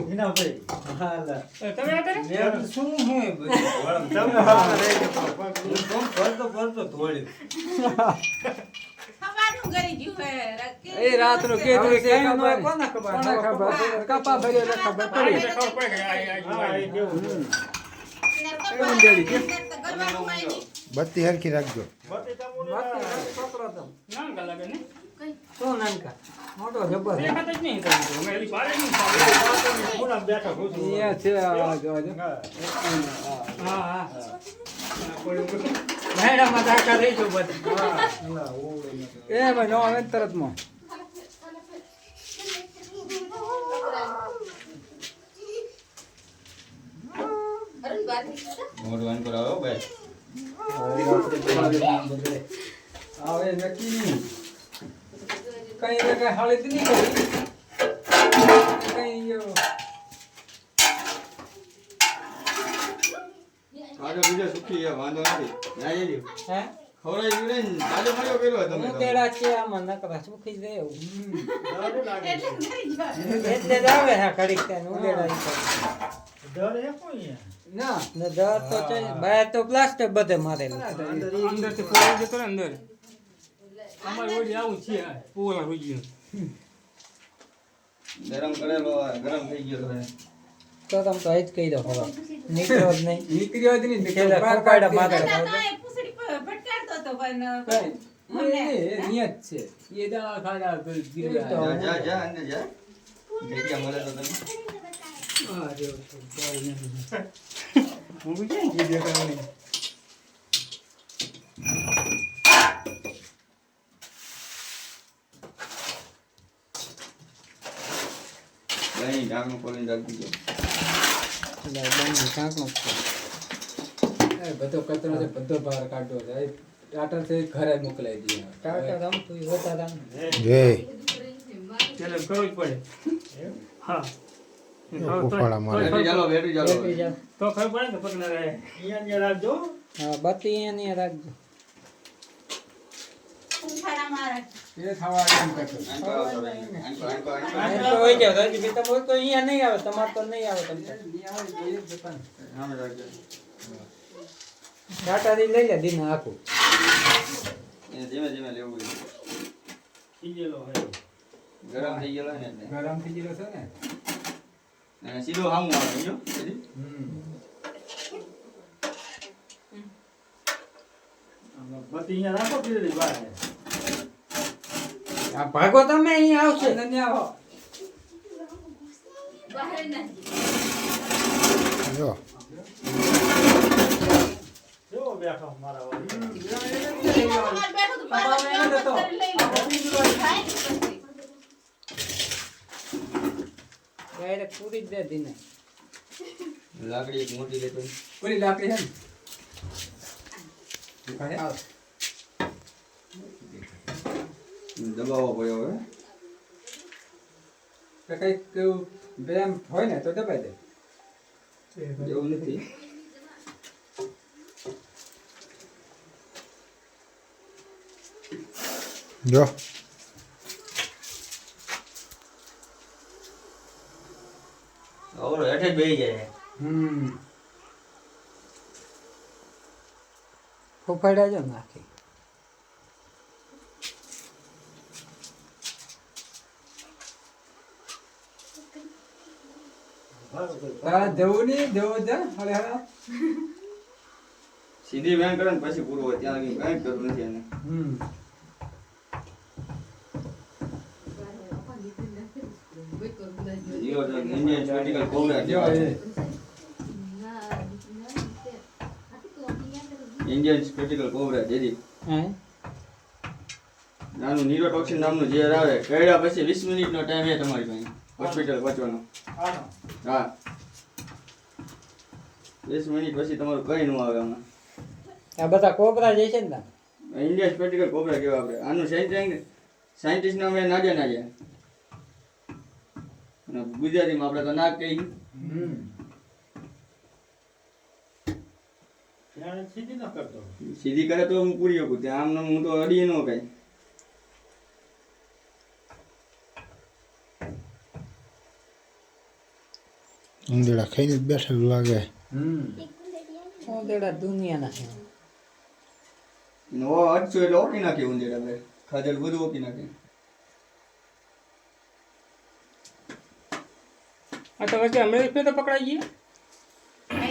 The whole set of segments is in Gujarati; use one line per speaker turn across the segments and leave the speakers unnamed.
એના ભાઈ હાલા
તમે આ કરે
મેં શું હે બધું તમે હાલા રહી ગયો હું કોમ ફરતો ધોળ્યો
ખાવાનું કરી ગયું હે રકે
એ રાતનો કેતું છે
કોને ખબર
કપા ભર્યો એટલે ખબર પડી
ખબર પડે કે
હા એ કેવું
બત્તી હરખી રાખજો
બતી તમુને
છોકરો તો
નાનકા લાગે ને
શું નાનકા મોટો જબર
દેખાતા જ નહીં તમે અમે એલી બારે નહીં ખાવ
પૂરા બેઠા ખોટું
એ છે આ જોજો
હા
હા હા મહેડામાં દાખા રહી જો બધા
ના ઓળે
એ ભાઈ નો આવે તરત માં
મોડવાન કરાવો ભાઈ
આવે નક્કી નહીં કઈ ને કઈ હાલત નહીં કરી કઈ
કાજો બીજો સુખી છે વાંધો નથી ના જઈ
હે
ખવડાઈ દીધું ને કાજો મળ્યો પેલો તમે
હું તેડા છે આમાં નકરા સુખી જાય
ડર લાગે
એટલે જ આવે હા ઘડીક ત્યાં ઉડેડા
ડર હે કોઈ
ના ન દર તો છે બહાર તો પ્લાસ્ટર બધે મારેલું
અંદર થી પોળો જતો ને અંદર અમારે ઓડી આવું છે પોળા હોઈ ગયું
ગરમ કરેલો ગરમ થઈ ગયો
તો તમ તો જ કહી દો હવે નીકળ્યો જ નહીં
નીકળ્યો જ નહીં
પેલા પકડા મારે
પૂછડી ભટકાડતો તો પણ
નિયત છે એ દવા ખાડા ગીરવા
જા જા અંદર જા જગ્યા મળે તો તમે
હું કેમ કીધું કરવાની
કઈ ઢાંકણું ખોલીને રાખી દીધો
બધો કચરો છે બધો બહાર કાઢવો છે ટાટર છે ઘરે મોકલાઈ દઈએ
ટાટા રમતું હોતા રામ
જય
એટલે કરવું જ પડે હા
ઉફાળા મારે
બેટરી ચાલો બેટરી ચાલો
તો ખબર પડે કે પગના રહે
અહીંયા રાખજો
હા બત્તી અહીંયા રાખજો
ઉફાડા મારે
એ થવા કેમ કરતો
આંકો આવતો રહી આંકો આંકો આંકો
આ તો હોય જાવ તો બી તમે તો અહીંયા નહીં આવે તમાર તો નહીં આવે તમે
સામે રાખજો
ટાટા થી લઈ લે દિન આખું
એ ધીમે ધીમે લેવું છે
ખીજેલો હે
ગરમ થઈ ગયેલો ને એટલે
ગરમ થઈ ગયો છે ને
અને સીધો સામું આવે સમજો પછી
બતી અહીંયા રાખો પીડી બહાર
આ ભાગો તમે અહીંયા આવશે
ને આવો
બહાર નથી
જો
જો બેઠો મારા વાળી
અમાર બેઠો તો બહાર કરી લઈ લો થાય ને પછી.
ડાયરેક્ટ પૂરી જ દે દિને
લાકડી એક મોટી લેતો
ઓલી લાકડી છે ને
દબાવવો પડ્યો હવે
તો કઈક વ્યાયામ હોય ને તો દબાઈ દે
એવું નથી
જો
ઓલો હેઠે જ બેહી જાય
ફૂફાડ્યા જો નાખી
તારા જવું નહીં જવું જા હળે હળે
સીધી વેન કરે ને પછી પૂરું હોય ત્યાં લગી કઈ કરવું નથી એને જીરો ઇન્ડિયન સ્પેટિકલ કોબરા
જો એ
ઇન્ડિયન સ્પેટિકલ કોબરા જેદી
હે
નાનું નીરોટોક્સિન નામનું ઝેર આવે કયડા પછી 20 મિનિટનો ટાઈમ છે તમારી પાસે હોસ્પિટલ પહોંચવાનો
આનો
હા 20 મિનિટ પછી તમારું કઈ ન આવે આમાં
આ બધા કોબરા જે છે ને
ઇન્ડિયન સ્પેટિકલ કોબરા કેવા આપણે આનું સાયન્ટિસ્ટ નામ એ નાજે નાજે અને ગુજરાતીમાં આપણે તો નાગ કહી
ત્યાં સીધી ન કરતો
સીધી કરે તો હું પૂરી શકું ત્યાં આમ નામ હું તો અડી ન કઈ
ઉંદેડા ખાઈને જ બેઠેલું લાગે.
ઉંદેડા દુનિયાના છે.
નો અડસો એટલે ઓકી નાખી ઉંદેડા બે ખાધેલ બધું ઓકી નાખી.
આ તો વચ્ચે હમણાં જ તો પકડાઈ ગઈ.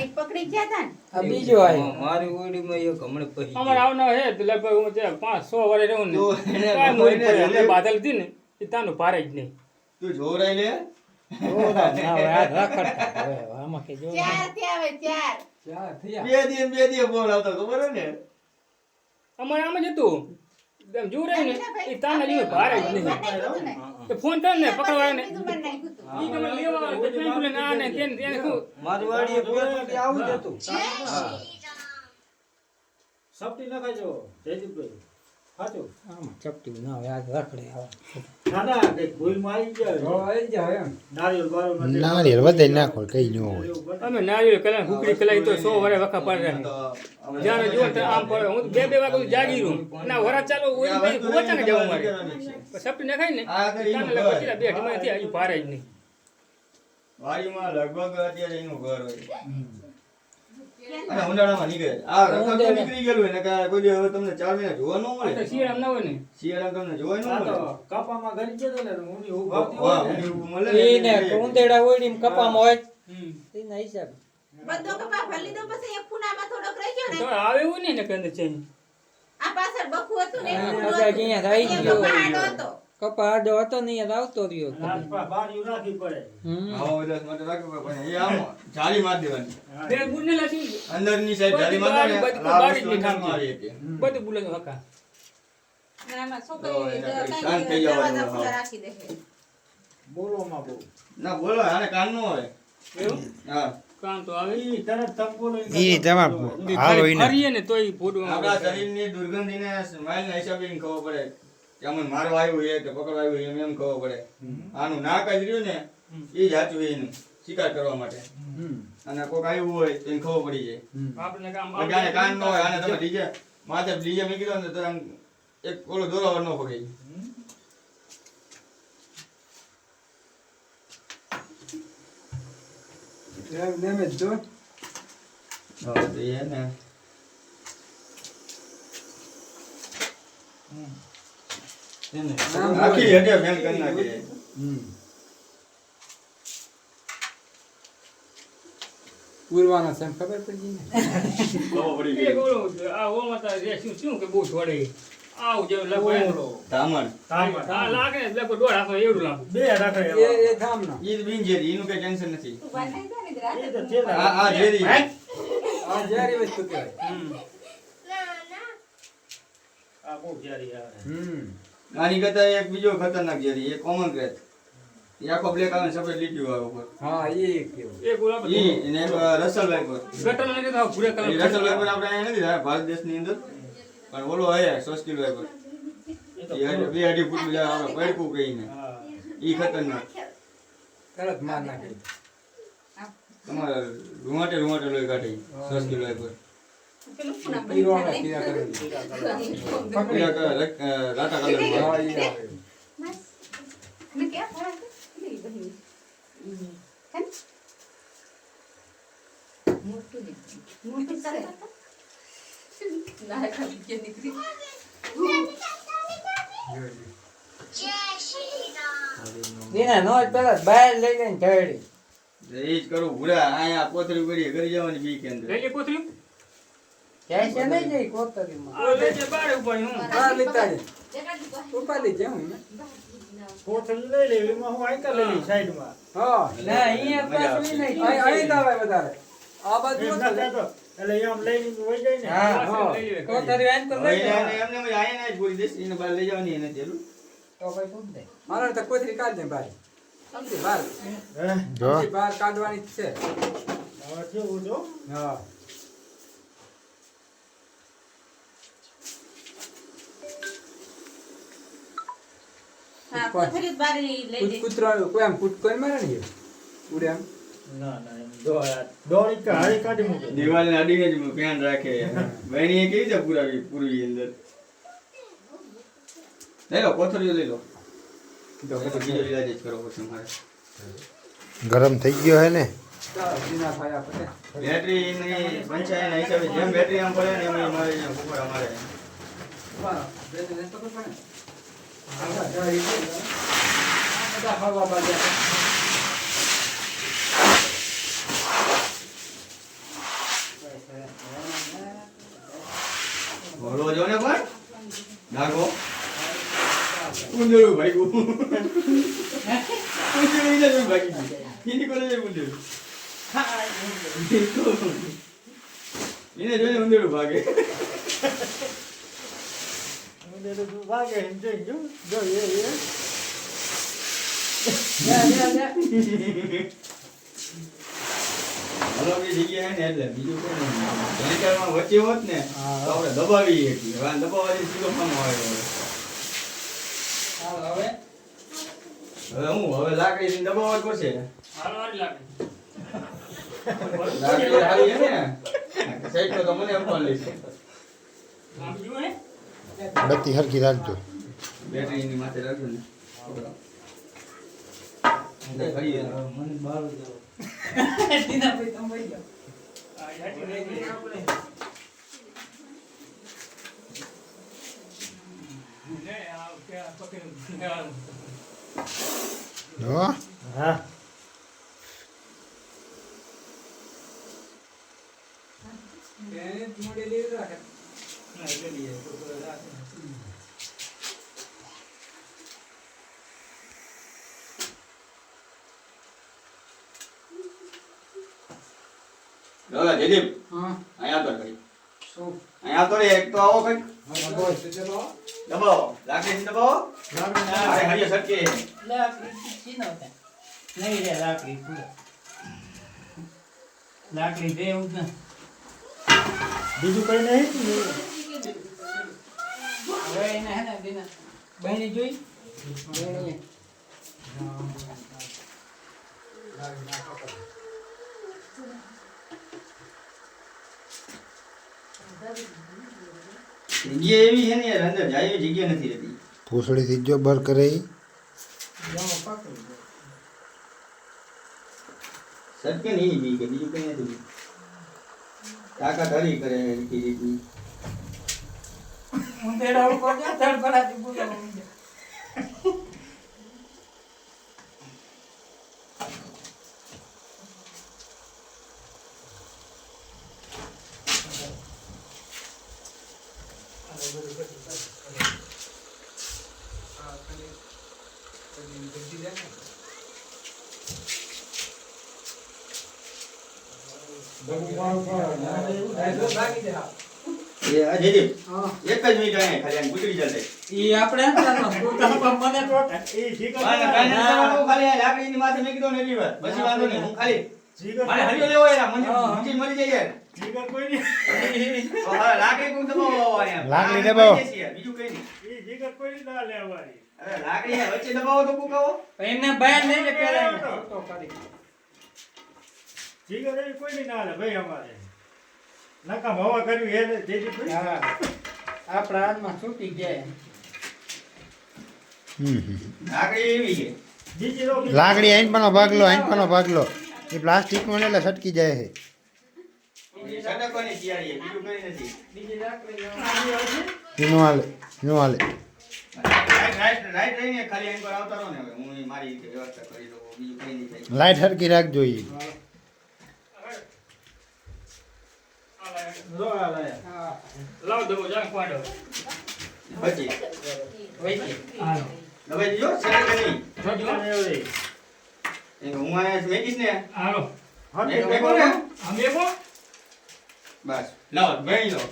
એક પકડી ગયા હતા ને
આ બીજો આવ્યો.
મારી ઓડીમાં એક હમણાં પછી
અમારે આવના હે તો લગભગ હું ત્યાં 5-6 વર્ષ રહું ને
તો એને
કાંઈ મોરી પડે.
એને
અમે બાદલ હતી ને એ તાનું ભારે જ નહીં.
તું જોરાઈ લે.
ઓરા ના હવે આ રખડતા. હવે આમાં કે જો.
4 થી આવે 4
ચાર થયા.
બે દી બોલ આવતો ખબર હે ને.
અમારે આમ જ હતું. એમ જોરાય ને એ તાના જેવું ભારે જ નહીં. તો ફોન કર ને પકડવા ને
કીધું મને નાખ્યું તું.
ઈ તમે લેવા આવે તો ટ્રેન ને આ ને તેને શું
મારી વાડીએ પેટ આવું જ હતું.
સપટી નખાજો જયદીપભાઈ સાચું
આમાં ચપટી ના હવે આ રખડે આવા.
ના ના કઈક ભૂલમાં આવી
જો
ગયા
આવી જાય એમ.
નારિયેળ બારો નથી
નારિયેળ વધારે નાખો કઈ ન હોય.
અમે નારિયેળ કલા હુકડી કલાઈ તો 100 વર્ષ વખા પડે રહે. જ્યારે જો તો આમ પડે હું 2 વાગે જાગી રહું ના વરા ચાલો ઓલી પછી ગોચાને જવું મારે સપટી નખાય ને તાને લગભગ બે ઢીમાથી હજી ભારે જ નહીં.
વાડીમાં લગભગ અત્યારે એનું ઘર હોય. અને ઉનાળામાં નીકળે. આ રખડ તો નીકળી ગયેલું હોય ને કાંઈ કોઈ દી હવે તમને 4 મહિના જોવા ન
આ
મળે.
તો શિયાળામાં ના હોય ને
શિયાળામાં તમને જોવા ન
આ
મળે.
તો કપામાં ગરી ગયો ને ઊંડી
વાહ,
ઉભાતી હોય ને
એવું મળે ને
એને
એટલે
ઉંદેડા ઓડીમ કપામાં હોય
હમ.
એના હિસાબે.
બધો કપા ભરી લીધો પછી એક ખૂણામાં થોડોક રહી ગયો ને
તો આવે એવું નહીં ને કંદ છે
આ પાછળ બખુ હતું ને એક
હા,
ખૂણો
કદાચ
હતો.
અહીંયા રહી
એક
ગયો.
પહાડો હતો
કપા આડો હતો ને અહીંયા આવતો રહ્યો.
રાજપા બારીઓ રાખવી પડે
હમ.
આવા બધા માટે રાખવું પડે. પણ એ આમ જાળી મારી દેવાની.
બે બુને લાસી
અંદરની સાઈડ જાળી મારી દે
બધી
ને આ
બારી જ
વસ્તુ
નહીં
અંદર મારી હતી.
બધું બુલે હકા
ના એમાં
તો
છોકરી
એને કઈ
કઈ
શાંત થઈ જવાનું
દરવાજા ખુલ્લા
હા.
રાખી દે છે.
બોલોમાં બહુ
ના બોલો આને કાન નો હોય.
એવું
હા.
કામ તો આવે
ઈ તરત તમ બોલો
ઈ તમારે હાલો એને
ફરીએ ને તોય ફોડું
આપણા શરીરની દુર્ગંધીને સ્માઈલના હિસાબે એને ખબર પડે કે આમાં મારવા આવ્યું છે કે પકડવા આવ્યું છે એમ ખબર પડે. આનું નાક જ રહ્યું ને એ જ સાચું એનું શિકાર કરવા માટે. અને કોક આવ્યું હોય તો એને ખબર પડી જાય.
આપણે કામ
બાકી આને કાન ન હોય. આને તમે ડીજે માથે ડીજે મૂકી દો ને તો આમ એક ઓલો દોરાવર ન પકડી.
એમ જ જો.
હા તો એ ને આખી હેડે બેન કરી નાખી.
પૂરવાનો છે એમ ખબર પડી ગઈ ને.
ખબર પડી
એક
ગઈ.
ઓલું આ ઓમાં તો રે શું કે બહુ છોડે આવ જેવું લગભગ
ધામણ.
આ લાગે ને લગભગ 1.5 હાથ એવડું લાંબુ
બે રાખે
એ થામનો.
ઈ જ બિનઝેરી, એનું કઈ ટેન્શન નથી.
તું બહાર નહીં જાય ને રાતે.
એ તો છે
આ ઝેરી.
આ ઝેરી વસ્તુ કહેવાય.
આ બહુ જારી આવે
આની કરતા એક બીજો ખતરનાક ઝેરી, એ કોમન ક્રેક. એ આખો બ્લેક આવે ને સફેદ લીટીઓ આવે ઉપર.
હા એ કેવું.
એક ઓલા પર
ઈ એને રસલ વાઇપર.
ગટર ને તો ભૂરે
એ
કલર
રસલ વાઇપર આપણે અહીંયા નથી થાય ભારત દેશની અંદર. પણ ઓલો હે 100 કિલો વાઇપર. એ બે અઢી ફૂટ જાય આપણે પડકું કહીને. ઈ ખતરનાક.
તરત માર નાખે.
તમારે રૂવાટે લોહી કાઢે 100 કિલો વાઇપર.
પેલું ખૂણા બંધ
હીરો
થાય
કીધા કરે.
રાતા કલરમાં.
હા ઈ આવે.
મેં ક્યાં ફરાય છે? નહીં, બની. હે? મોટું નીકળ્યું. મોટું કરે. ના, ખાલી કે નીકળી.
દીના નો જ પેલા બહાર લઈ જઈને ઢળી.
એ જ કરું ભૂરા અહીંયા કોતરી કરી ઘરી જવાની બી કે અંદર.
લઈ લે કોથળી
ક્યાંય છે નહીં જઈ કોતરીમાં.
આ લઈ લે બાર ઉપર હું
હા લીધા છે.
જગાડી દો.
ઉપાડી જાઉં ને.
કોથળી લઈ લેવી એમાં હું આઈકર લઈ લઈ સાઈડમાં
હા ના અહીંયા પાછું ઈ નહીં. અહીં જ આવે વધારે. આ બાજુ
એમ
ઓછું
ના
છે.
કહેતો. એટલે એમ લઈને વહી જાય ને
હા હા કોતરી આઈને તો
હવે
લઈ
એને
જાય.
એમને અહીંયા જ પૂરી દેશ એને બહાર લઈ જવાની એને તેલું.
તો ભાઈ પૂછ દે. મારે તો કોતરી કાઢ દે ભાઈ. સમજી બહાર.
હે
જો
સમજી બહાર કાઢવાની જ છે.
હવે કેવું જો
હા.
હા, કોથળી બારી લઈ દે.
કૂતરો કોઈ આમ કૂટકો નહીં મારે ને ઉડે આમ.
ના ના એમ દોડી કે હારી કાઢી મૂકે
દિવાલને અડીને જ ધ્યાન રાખે. બહેની એ કેવી રીતે પુરાવી પૂરવી અંદર. લઈ લો કોથળીઓ લઈ લો. તો પછી બીજો ઇલાજ જ કરવો પડશે મારે.
ગરમ થઈ ગયો હે ને
ચાલો જીના થાય આપણે
બેટરીની પંચાયતના હિસાબે જેમ બેટરી આમ પડે ને એમ મારે ઉપર અમારે
બરાબર બેને તો પણ આ જાય છે બધા હવા બાજ્યા
બોલો જો ને પણ નાગો ઉંદરું ભાઈ ઉંદરું એને જો ભાઈ એની કોને જે ઉંદરું એને જોઈને ઉંદરું ભાગે
મને તો વાગે એમ જોઈ જો એ
હલો કે જગ્યા હે ને એટલે બીજું કોઈ નહીં જાણકારમાં વચ્ચે હોત ને તો આપણે દબાવી શકીએ હવે દબાવવાથી સીધો કામ આવે
હાલ હવે
હવે લાકડી દબાવવા જ પડશે
હાલો આટલી લાગે.
લાકડી હારી હે ને સાઈડ તો મને અપવા લઈશ
આમ જુઓ હે.
બત્તી હરકી રાખજો
બેટરીની માથે રાખજો ને ખરી
મને બહાર જાવ
જીના ભાઈ તમે વઈ જાઓ
આ હાચી લઈ ગઈ. લે, આ ક્યાં પકડી લેવાનું.
જો
હા
એને મોડે લઈ રાખે
ના, એટલે લઈએ. તો રાખે.
દાદા જયદીપ
હા
અહીંયા તો કરી
શું
અહીંયા તો રે એક તો આવો કઈ
હા બોલ ચલો
દબાવો લાકડી દબાવો અરે હરિયો સટકે
નહીં રે લાકડી લાકડી દે એવું ને
બીજું કઈ નહીં
હવે એને હે ને દીના બહેની જોઈ બહેની
જગ્યા એવી છે ને યાર અંદર જાય એવી જગ્યા નથી રહેતી
પૂછડીથી જો બર કરે ઈ.
સટકે નહીં બી કે બીજું કઈ નથી તાકાત હરી કરે એ રીતની
ઉંદેડા ઉપર જા ધડ પડાતી બોલો
એ આ જયદીપ
હા
એક જ મિનિટ અહીંયા ખાલી આને ગુજરી જશે
ઈ આપણે ચાલો મને તો
એ જીગર
ખાલી આ લાકડીની માથે મેં કીધું ને એટલી વાર પછી વાંધો નહીં હું ખાલી
જીગર
મારે હરિયો લેવો યાર મને ઊંચી મરી જાય યાર
જીગર કોઈ નહીં
તો હવે લાકડી કોણ દબાવો અહીંયા
લાકડી દબાવો.
બીજું કઈ નહીં
એ જીગર કોઈ ના લેવાય
અરે લાકડી અહીંયા વચ્ચે દબાવો તો કુકાવો
એને બહાર નહીં ને પેલા તો કરી
જીગર એ કોઈ નહીં ના લે ભાઈ અમારે નકામ હવા કરવી હે જેથી કોઈ
હા આપણા હાથમાં છૂટી ગયા
લાકડી એવી છે
બીજી રો
લાકડી આઈનપાનો ભાગલો એ પ્લાસ્ટિકમાં એટલે સટકી જાય છે
એ સટકવાની તૈયારી છે બીજું કઈ નથી
બીજી લાકડી
એનું હાલે
રાઈટ રહીને ખાલી એમ પર આવતા રહો ને હવે હું મારી રીતે વ્યવસ્થા કરી દઉં બીજું કઈ નહીં થાય
લાઈટ હરકી રાખજો ઈ.
રો આ લે
હા
લાવ દો જાણ પાડો.
પછી
વઈ
હાલો.
દબાઈ દીજો સટકે નહીં
એવડી
એમ કે હું અહીંયા મેકીશ ને
હાલો.
મેકો ને
આમ બેકો.
બસ લાવો ભાઈ લો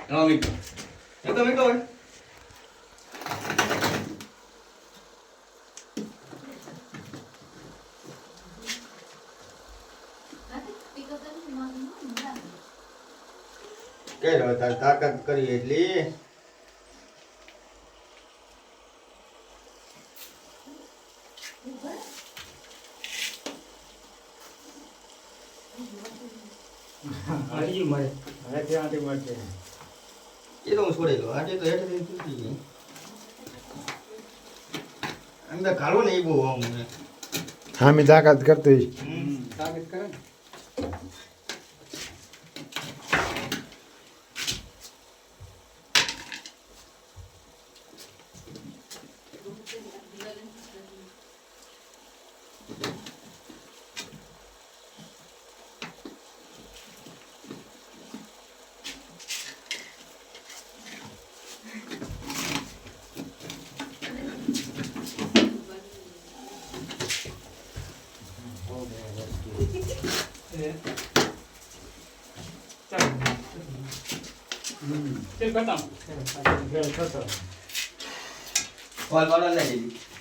લાવો મીઠો મીઠો હોય કે તાકાત કરી એટલી
હાજી મારે.
હવે ત્યાંથી મળશે
એ તો હું છોડી દઉં આજે તો હેઠળ તૂટી ગઈ અંદર ખાલો ને એ બહુ આમ મને.
હા મેં તાકાત કરતો હોય.
તાકાત કરે ને.
ચાલ કરતા
ખેલ થતો.
ફળ વાળા લઈ લીધી.